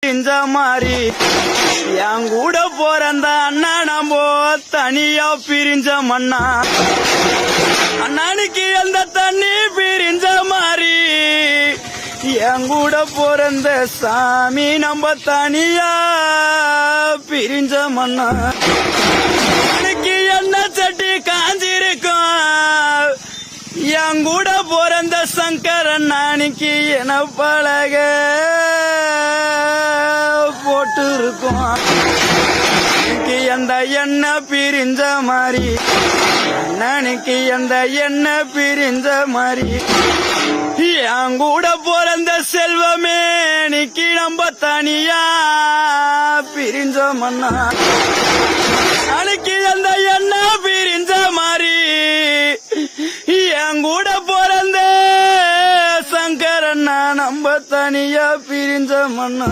இந்த மாதிரி என் கூட போறந்த அண்ணா நம்ம தனியா பிரிஞ்ச மண்ணா அண்ணனுக்கு அந்த தண்ணி பிரிஞ்ச மாதிரி என் கூட பிறந்த சாமி நம்ம தனியா பிரிஞ்ச மண்ணா அன்னைக்கு என்ன சட்டி காஞ்சிருக்கும் என் கூட பிறந்த சங்கரன் அன்னைக்கு என பழக போட்டு இருக்கும் எந்த எண்ணெய் பிரிஞ்ச மாதிரி அண்ணனுக்கு எந்த எண்ணெய் பிரிஞ்ச மாதிரி என் கூட பிறந்த செல்வமே நிக்கி நம்ம தனியா பிரிஞ்ச மண்ணா அன்னைக்கு எந்த எண்ணெய் பிரிஞ்ச மாதிரி என் கூட பிறந்த சங்கரண்ணா நம்ம தனியா பிரிஞ்ச மண்ணா